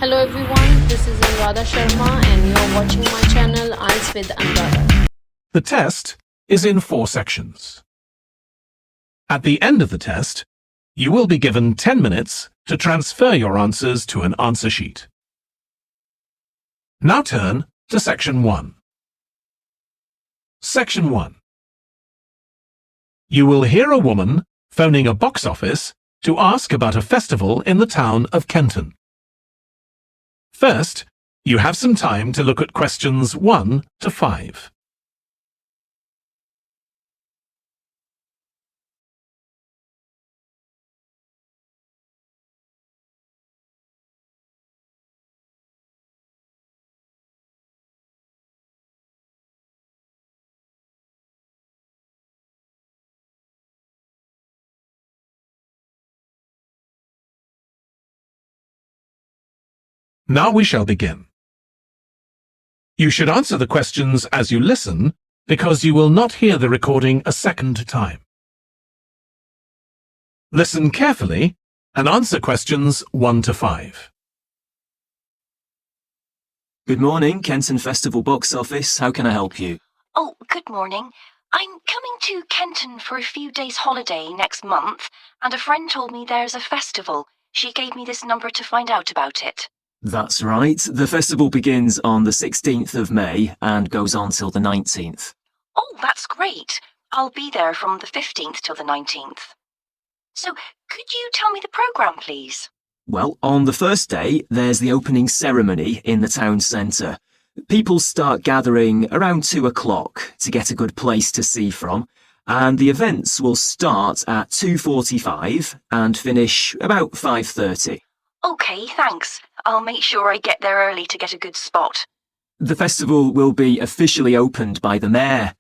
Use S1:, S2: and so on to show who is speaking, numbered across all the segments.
S1: Hello everyone, this is ANURADHA Sharma and you're watching my channel IELTS with ANURADHA.
S2: The test is in 4 sections. At the end of the test, you will be given 10 minutes to transfer your answers to an answer sheet. Now turn to Section 1. Section 1. You will hear a woman phoning a box office to ask about a festival in the town of Kenton. First, you have some time to look at questions 1 to 5. Now we shall begin. You should answer the questions as you listen, because you will not hear the recording a second time. Listen carefully and answer questions 1 to 5.
S3: Good morning, Kenton Festival Box Office. How can I help you?
S4: Oh, good morning. I'm coming to Kenton for a few days holiday next month, and a friend told me there's a festival. She gave me this number to find out about it.
S3: That's right. The festival begins on the 16th of May and goes on till the 19th.
S4: Oh, that's great. I'll be there from the 15th till the 19th. So, could you tell me the programme, please?
S3: Well, on the first day, there's the opening ceremony in the town centre. People start gathering around 2 o'clock to get a good place to see from, and the events will start at 2:45 and finish about 5:30.
S4: OK, thanks. I'll make sure I get there early to get a good spot.
S3: The festival will be officially opened by the mayor.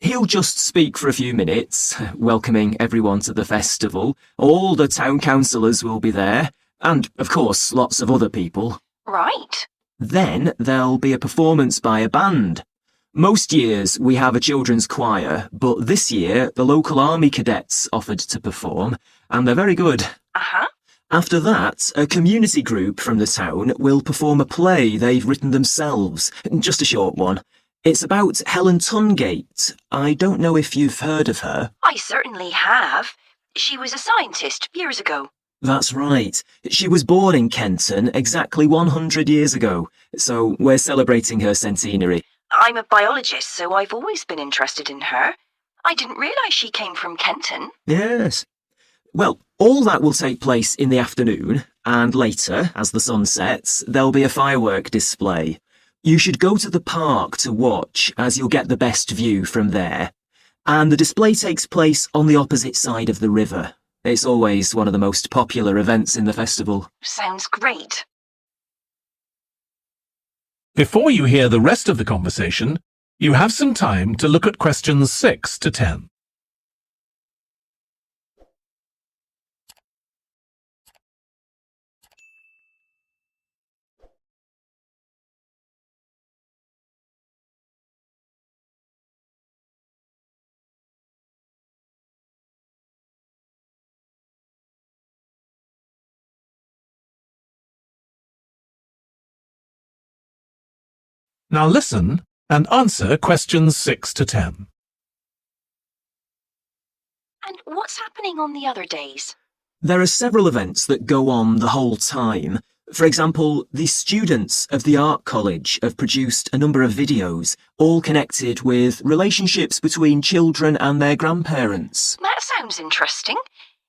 S3: He'll just speak for a few minutes, welcoming everyone to the festival. All the town councillors will be there, and, of course, lots of other people.
S4: Right.
S3: Then there'll be a performance by a band. Most years we have a children's choir, but this year the local army cadets offered to perform, and they're very good.
S4: Uh-huh.
S3: After that, a community group from the town will perform a play they've written themselves, just a short one. It's about Helen Tungate. I don't know if you've heard of her.
S4: I certainly have. She was a scientist years ago.
S3: That's right. She was born in Kenton exactly 100 years ago, so we're celebrating her centenary.
S4: I'm a biologist, so I've always been interested in her. I didn't realise she came from Kenton.
S3: Yes. Well, all that will take place in the afternoon, and later, as the sun sets, there'll be a firework display. You should go to the park to watch, as you'll get the best view from there. And the display takes place on the opposite side of the river. It's always one of the most popular events in the festival.
S4: Sounds great.
S2: Before you hear the rest of the conversation, you have some time to look at questions 6 to 10. Now listen and answer questions 6 to 10.
S4: And what's happening on the other days?
S3: There are several events that go on the whole time. For example, the students of the art college have produced a number of videos, all connected with relationships between children and their grandparents.
S4: That sounds interesting.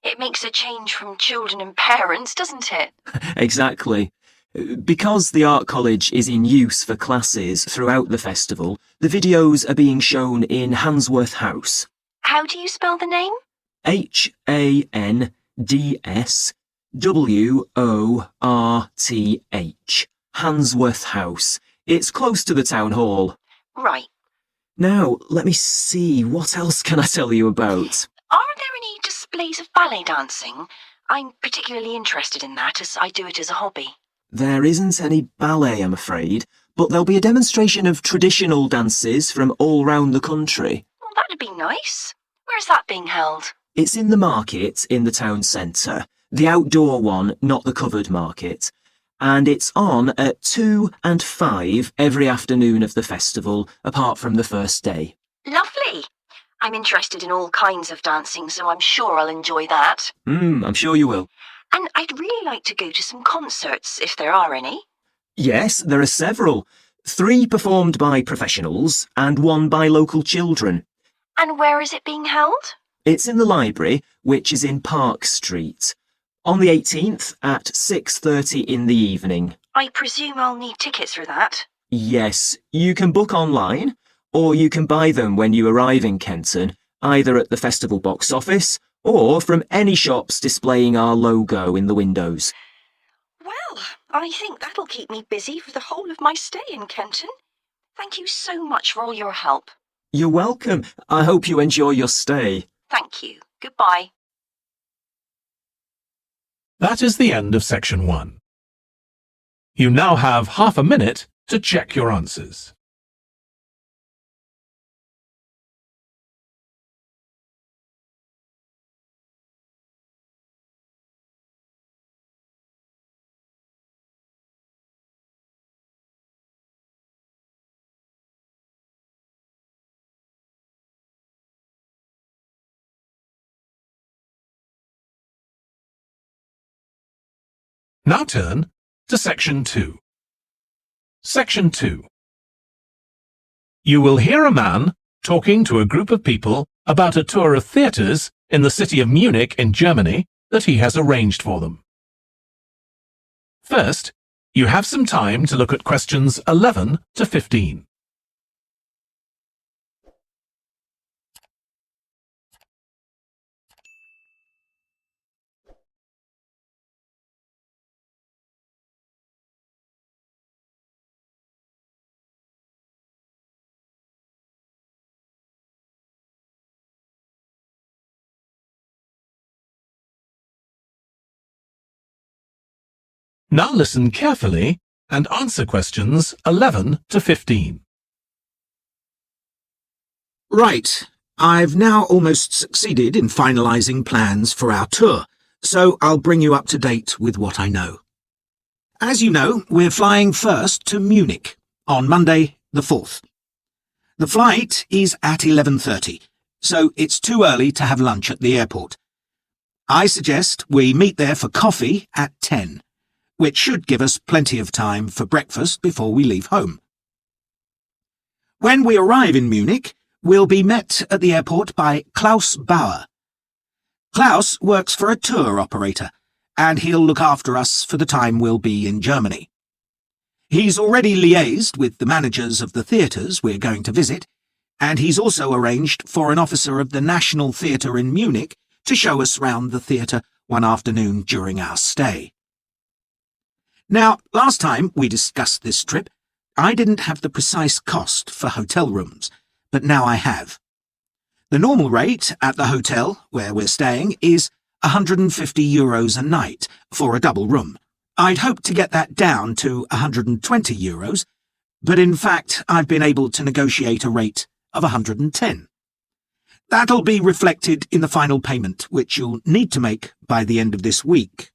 S4: It makes a change from children and parents, doesn't it?
S3: Exactly. Because the art college is in use for classes throughout the festival, the videos are being shown in Handsworth House.
S4: How do you spell the name?
S3: Handsworth. Handsworth House. It's close to the town hall.
S4: Right.
S3: Now, let me see, what else can I tell you about?
S4: Are there any displays of ballet dancing? I'm particularly interested in that, as I do it as a hobby.
S3: There isn't any ballet, I'm afraid, but there'll be a demonstration of traditional dances from all round the country.
S4: Well, that'd be nice. Where's that being held?
S3: It's in the market in the town centre. The outdoor one, not the covered market. and it's on at 2 and 5 every afternoon of the festival, apart from the first day.
S4: Lovely. I'm interested in all kinds of dancing, so I'm sure I'll enjoy that.
S3: I'm sure you will.
S4: And I'd really like to go to some concerts, if there are any.
S3: Yes, there are several. 3 performed by professionals and 1 by local children.
S4: And where is it being held?
S3: It's in the library, which is in Park Street, on the 18th at 6:30 in the evening.
S4: I presume I'll need tickets for that.
S3: Yes, you can book online, or you can buy them when you arrive in Kenton, either at the festival box office or from any shops displaying our logo in the windows.
S4: Well, I think that'll keep me busy for the whole of my stay in Kenton. Thank you so much for all your help.
S3: You're welcome. I hope you enjoy your stay.
S4: Thank you. Goodbye.
S2: That is the end of section 1. You now have half a minute to check your answers. Now turn to section 2. Section 2. You will hear a man talking to a group of people about a tour of theatres in the city of Munich in Germany that he has arranged for them. First, you have some time to look at questions 11 to 15. Now listen carefully and answer questions 11 to 15.
S5: Right. I've now almost succeeded in finalising plans for our tour, so I'll bring you up to date with what I know. As you know, we're flying first to Munich on Monday the 4th. The flight is at 11:30, so it's too early to have lunch at the airport. I suggest we meet there for coffee at 10, which should give us plenty of time for breakfast before we leave home. When we arrive in Munich, we'll be met at the airport by Klaus Bauer. Klaus works for a tour operator, and he'll look after us for the time we'll be in Germany. He's already liaised with the managers of the theatres we're going to visit, and he's also arranged for an officer of the National Theatre in Munich to show us round the theatre one afternoon during our stay. Now, last time we discussed this trip, I didn't have the precise cost for hotel rooms, but now I have. The normal rate at the hotel where we're staying is €150 a night for a double room. I'd hoped to get that down to €120, but in fact I've been able to negotiate a rate of €110. That'll be reflected in the final payment, which you'll need to make by the end of this week.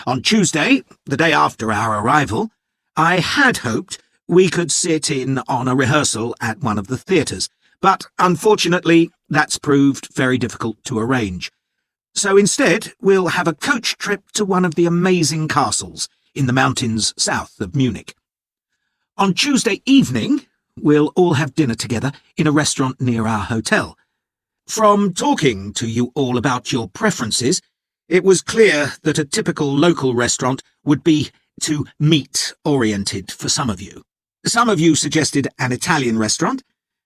S5: On Tuesday, the day after our arrival, I had hoped we could sit in on a rehearsal at one of the theatres, but unfortunately that's proved very difficult to arrange. So instead, we'll have a coach trip to one of the amazing castles in the mountains south of Munich. On Tuesday evening, we'll all have dinner together in a restaurant near our hotel. From talking to you all about your preferences, it was clear that a typical local restaurant would be too meat-oriented for some of you. Some of you suggested an Italian restaurant,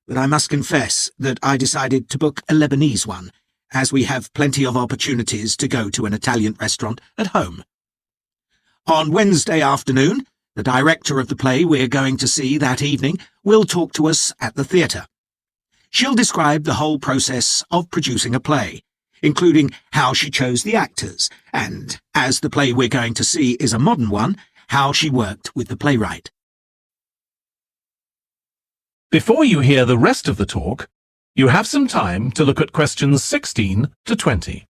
S5: but I must confess that I decided to book a Lebanese one, as we have plenty of opportunities to go to an Italian restaurant at home. On Wednesday afternoon, the director of the play we're going to see that evening will talk to us at the theatre. She'll describe the whole process of producing a play, including how she chose the actors, and, as the play we're going to see is a modern one, how she worked with the playwright.
S2: Before you hear the rest of the talk, you have some time to look at questions 16 to 20.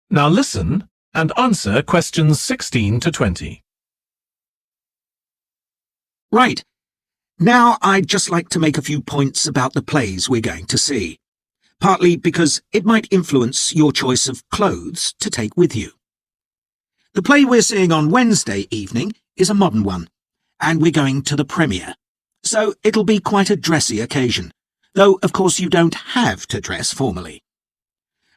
S2: Now listen and answer questions 16 to 20.
S5: Right. Now I'd just like to make a few points about the plays we're going to see, partly because it might influence your choice of clothes to take with you. The play we're seeing on Wednesday evening is a modern one, and we're going to the premiere, so it'll be quite a dressy occasion, though of course you don't have to dress formally.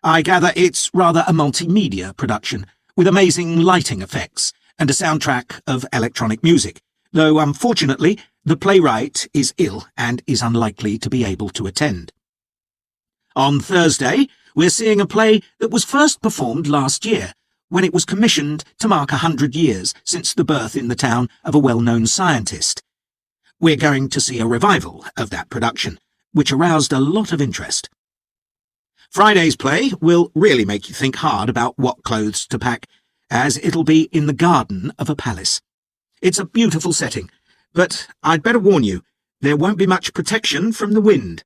S5: I gather it's rather a multimedia production, with amazing lighting effects and a soundtrack of electronic music, though unfortunately the playwright is ill and is unlikely to be able to attend. On Thursday, we're seeing a play that was first performed last year, when it was commissioned to mark 100 years since the birth in the town of a well-known scientist. We're going to see a revival of that production, which aroused a lot of interest. Friday's play will really make you think hard about what clothes to pack, as it'll be in the garden of a palace. It's a beautiful setting, but I'd better warn you, there won't be much protection from the wind.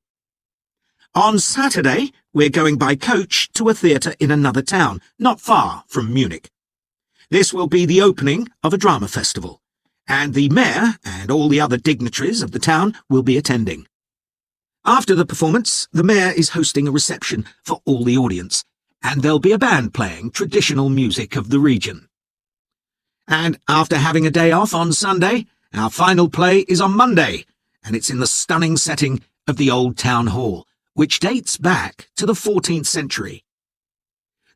S5: On Saturday, we're going by coach to a theatre in another town, not far from Munich. This will be the opening of a drama festival, and the mayor and all the other dignitaries of the town will be attending. After the performance, the mayor is hosting a reception for all the audience, and there'll be a band playing traditional music of the region. And after having a day off on Sunday, our final play is on Monday, and it's in the stunning setting of the old town hall, which dates back to the 14th century.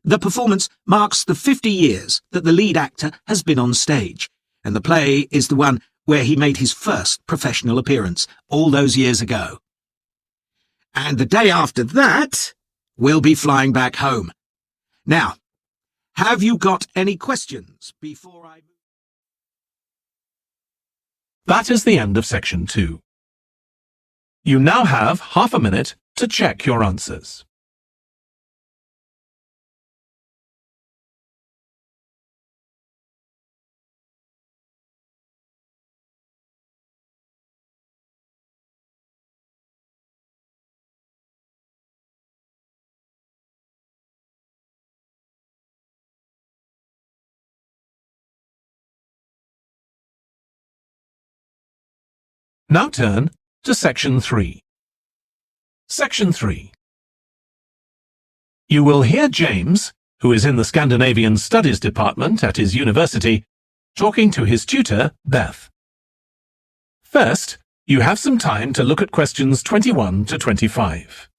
S5: The performance marks the 50 years that the lead actor has been on stage, and the play is the one where he made his first professional appearance all those years ago. And the day after that, we'll be flying back home. Now, have you got any questions before I...
S2: That is the end of section 2. You now have half a minute to check your answers. Now turn to section 3. Section 3. You will hear James, who is in the Scandinavian Studies department at his university, talking to his tutor, Beth. First, you have some time to look at questions 21 to 25.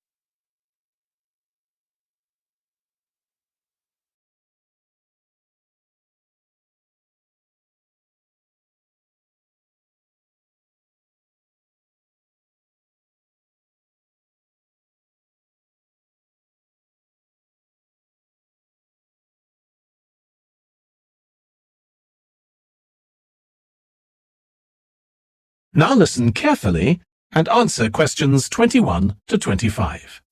S2: Now listen carefully and answer questions 21 to 25.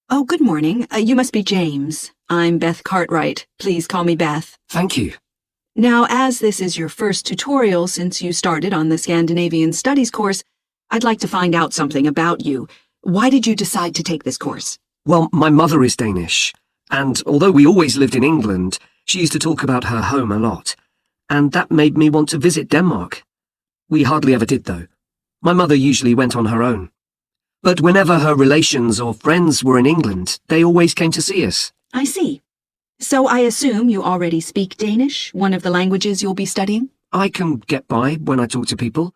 S6: Oh, good morning. You must be James. I'm Beth Cartwright. Please call me Beth.
S7: Thank you.
S6: Now, as this is your first tutorial since you started on the Scandinavian Studies course, I'd like to find out something about you. Why did you decide to take this course?
S7: Well, my mother is Danish, and although we always lived in England, she used to talk about her home a lot, and that made me want to visit Denmark. We hardly ever did, though. My mother usually went on her own. But whenever her relations or friends were in England, they always came to see us.
S6: I see. So I assume you already speak Danish, one of the languages you'll be studying?
S7: I can get by when I talk to people,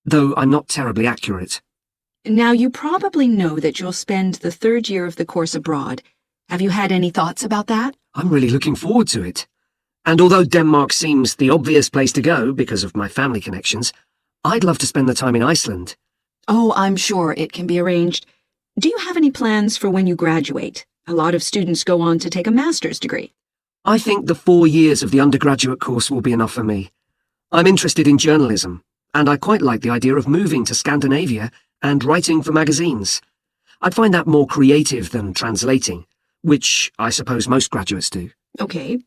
S7: though I'm not terribly accurate.
S6: Now, you probably know that you'll spend the third year of the course abroad. Have you had any thoughts about that?
S7: I'm really looking forward to it. And although Denmark seems the obvious place to go because of my family connections, I'd love to spend the time in Iceland.
S6: Oh, I'm sure it can be arranged. Do you have any plans for when you graduate? A lot of students go on to take a master's degree.
S7: I think the 4 years of the undergraduate course will be enough for me. I'm interested in journalism, and I quite like the idea of moving to Scandinavia and writing for magazines. I'd find that more creative than translating, which I suppose most graduates do.
S6: Okay.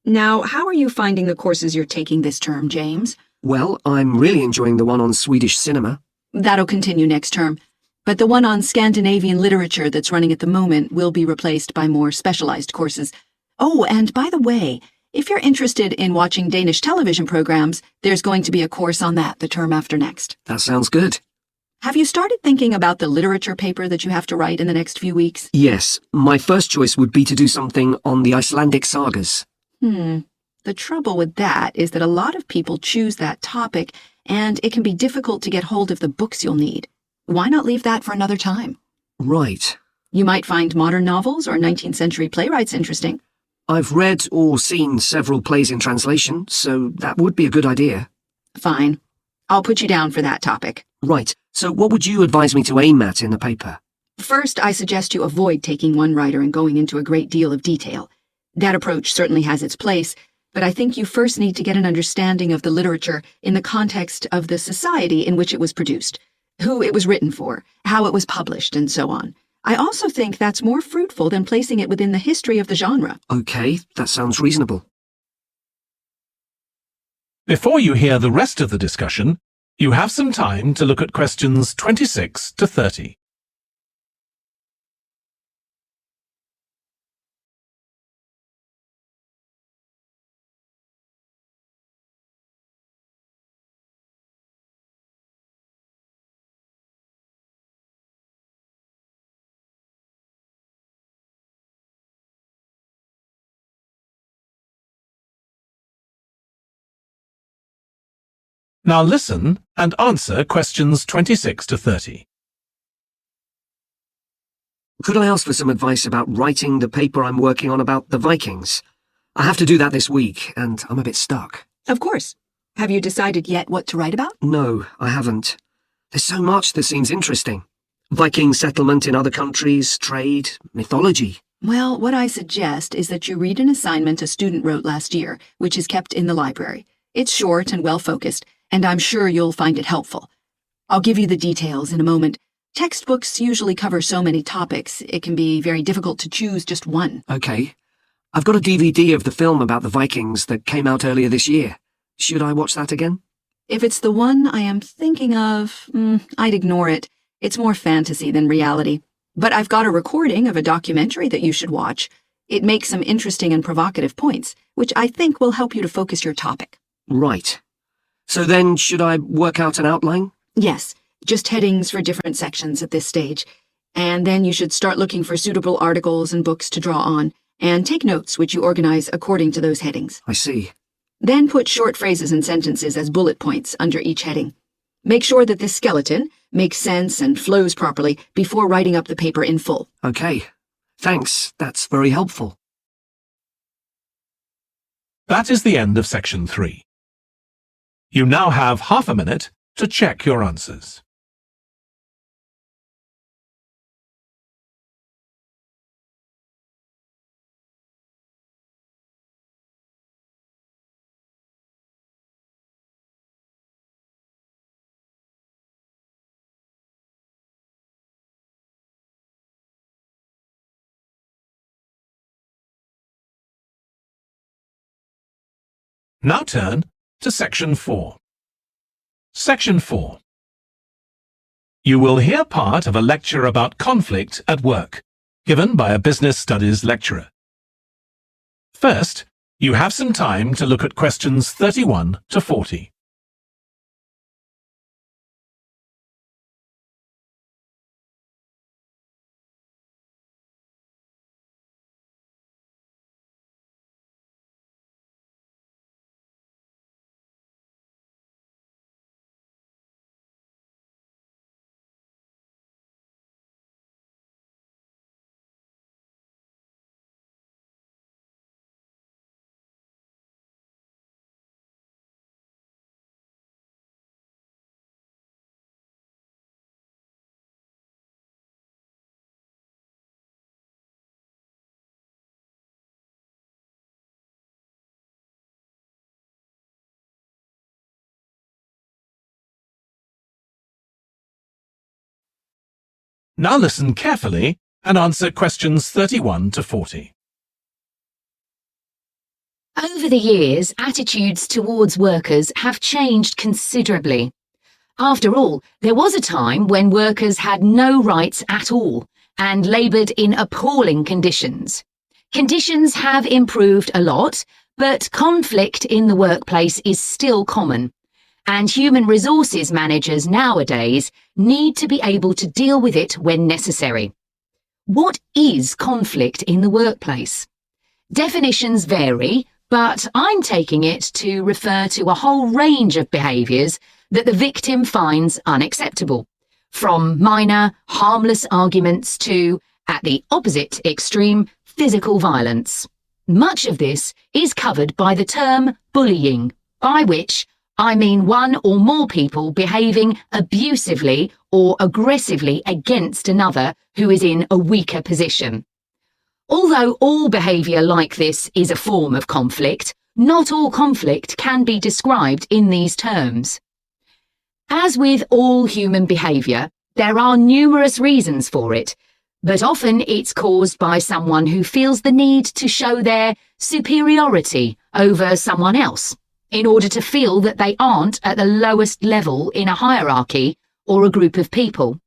S6: Now, how are you finding the courses you're taking this term, James?
S7: Well, I'm really enjoying the one on Swedish cinema.
S6: That'll continue next term. but the one on Scandinavian literature that's running at the moment will be replaced by more specialized courses. Oh, and by the way, if you're interested in watching Danish television programs, there's going to be a course on that the term after next.
S7: That sounds good.
S6: Have you started thinking about the literature paper that you have to write in the next few weeks?
S7: Yes, my first choice would be to do something on the Icelandic sagas.
S6: The trouble with that is that a lot of people choose that topic, and it can be difficult to get hold of the books you'll need. Why not leave that for another time?
S7: Right.
S6: You might find modern novels or 19th century playwrights interesting.
S7: I've read or seen several plays in translation, so that would be a good idea.
S6: Fine. I'll put you down for that topic.
S7: Right, so what would you advise me to aim at in the paper?
S6: First, I suggest you avoid taking one writer and going into a great deal of detail. That approach certainly has its place, but I think you first need to get an understanding of the literature in the context of the society in which it was produced, who it was written for, how it was published, and so on. I also think that's more fruitful than placing it within the history of the genre.
S7: Okay, that sounds reasonable.
S2: Before you hear the rest of the discussion, you have some time to look at questions 26 to 30. Now listen and answer questions 26 to 30.
S7: Could I ask for some advice about writing the paper I'm working on about the Vikings? I have to do that this week, and I'm a bit stuck.
S6: Of course. Have you decided yet what to write about?
S7: No, I haven't. There's so much that seems interesting. Viking settlement in other countries, trade, mythology.
S6: Well, what I suggest is that you read an assignment a student wrote last year, which is kept in the library. It's short and well-focused, and I'm sure you'll find it helpful. I'll give you the details in a moment. Textbooks usually cover so many topics, it can be very difficult to choose just one.
S7: Okay. I've got a DVD of the film about the Vikings that came out earlier this year. Should I watch that again?
S6: If it's the one I am thinking of, I'd ignore it. It's more fantasy than reality. But I've got a recording of a documentary that you should watch. It makes some interesting and provocative points, which I think will help you to focus your topic.
S7: Right. So then, should I work out an outline?
S6: Yes, just headings for different sections at this stage. And then you should start looking for suitable articles and books to draw on, and take notes which you organize according to those headings.
S7: I see.
S6: Then put short phrases and sentences as bullet points under each heading. Make sure that this skeleton makes sense and flows properly before writing up the paper in full.
S7: Okay. Thanks, that's very helpful.
S2: That is the end of section 3. You now have half a minute to check your answers. Now turn to section 4. Section 4. You will hear part of a lecture about conflict at work, given by a business studies lecturer. First, you have some time to look at questions 31 to 40. Now listen carefully and answer questions 31 to 40.
S8: Over the years, attitudes towards workers have changed considerably. After all, there was a time when workers had no rights at all and laboured in appalling conditions. Conditions have improved a lot, but conflict in the workplace is still common, and human resources managers nowadays need to be able to deal with it when necessary. What is conflict in the workplace? Definitions vary, but I'm taking it to refer to a whole range of behaviours that the victim finds unacceptable, from minor, harmless arguments to, at the opposite extreme, physical violence. Much of this is covered by the term bullying, by which I mean one or more people behaving abusively or aggressively against another who is in a weaker position. Although all behaviour like this is a form of conflict, not all conflict can be described in these terms. As with all human behaviour, there are numerous reasons for it, but often it's caused by someone who feels the need to show their superiority over someone else in order to feel that they aren't at the lowest level in a hierarchy or a group of people.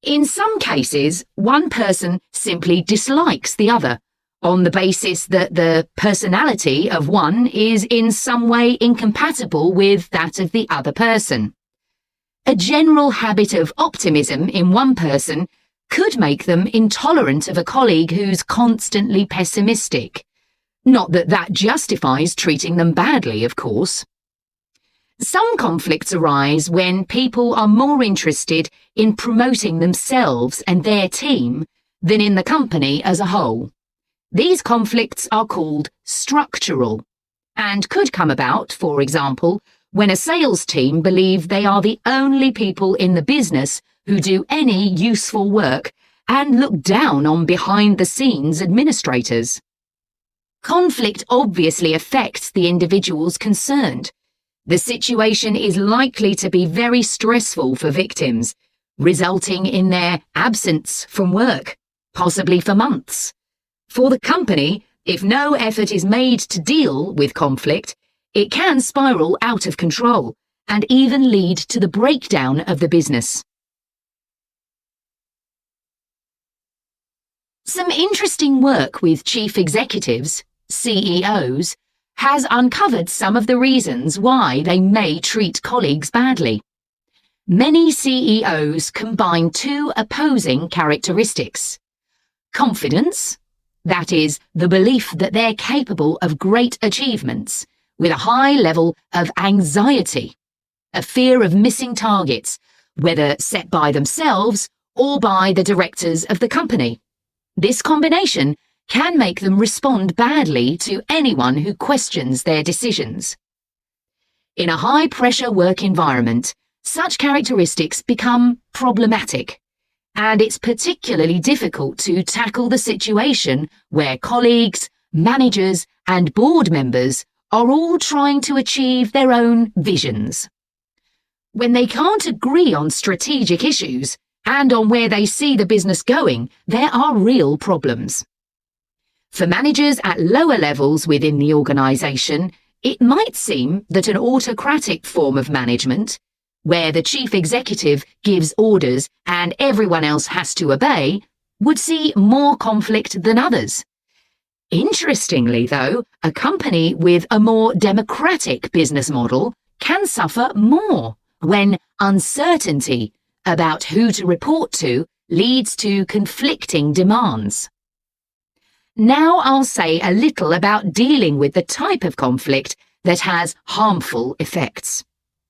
S8: In some cases, one person simply dislikes the other on the basis that the personality of one is in some way incompatible with that of the other person. A general habit of optimism in one person could make them intolerant of a colleague who's constantly pessimistic. Not that that justifies treating them badly, of course. Some conflicts arise when people are more interested in promoting themselves and their team than in the company as a whole. These conflicts are called structural and could come about, for example, when a sales team believe they are the only people in the business who do any useful work and look down on behind-the-scenes administrators. Conflict obviously affects the individuals concerned. The situation is likely to be very stressful for victims, resulting in their absence from work, possibly for months. For the company, if no effort is made to deal with conflict, it can spiral out of control and even lead to the breakdown of the business. Some interesting work with chief executives, CEOs, has uncovered some of the reasons why they may treat colleagues badly. Many CEOs combine two opposing characteristics. Confidence, that is, the belief that they're capable of great achievements, with a high level of anxiety, a fear of missing targets, whether set by themselves or by the directors of the company. This combination can make them respond badly to anyone who questions their decisions. In a high-pressure work environment, such characteristics become problematic, and it's particularly difficult to tackle the situation where colleagues, managers, and board members are all trying to achieve their own visions. When they can't agree on strategic issues and on where they see the business going, there are real problems. For managers at lower levels within the organisation, it might seem that an autocratic form of management, where the chief executive gives orders and everyone else has to obey, would see more conflict than others. Interestingly, though, a company with a more democratic business model can suffer more when uncertainty about who to report to leads to conflicting demands. Now I'll say a little about dealing with the type of conflict that has harmful effects.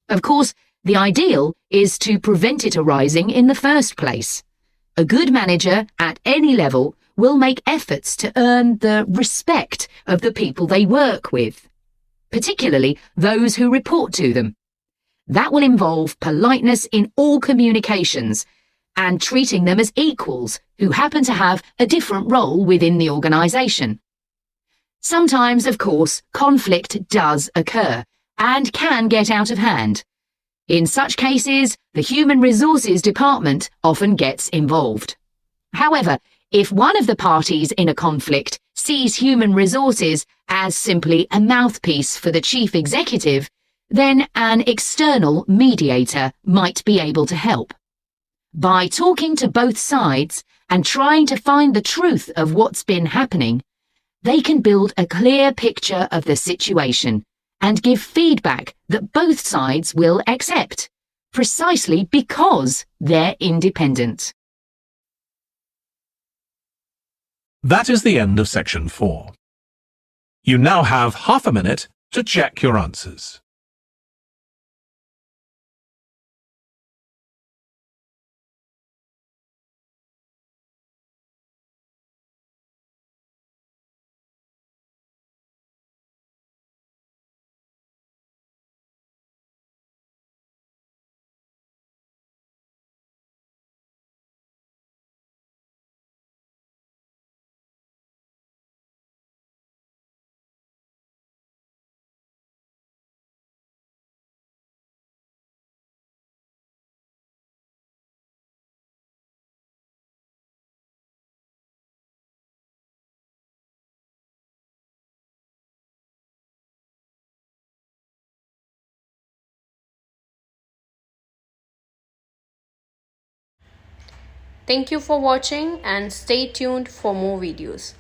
S8: Of course, the ideal is to prevent it arising in the first place. A good manager at any level will make efforts to earn the respect of the people they work with, particularly those who report to them. That will involve politeness in all communications and treating them as equals who happen to have a different role within the organisation. Sometimes, of course, conflict does occur and can get out of hand. In such cases, the Human Resources Department often gets involved. However, if one of the parties in a conflict sees human resources as simply a mouthpiece for the chief executive, then an external mediator might be able to help. By talking to both sides and trying to find the truth of what's been happening, they can build a clear picture of the situation and give feedback that both sides will accept, precisely because they're independent.
S2: That is the end of section 4. You now have half a minute to check your answers.
S1: Thank you for watching and stay tuned for more videos.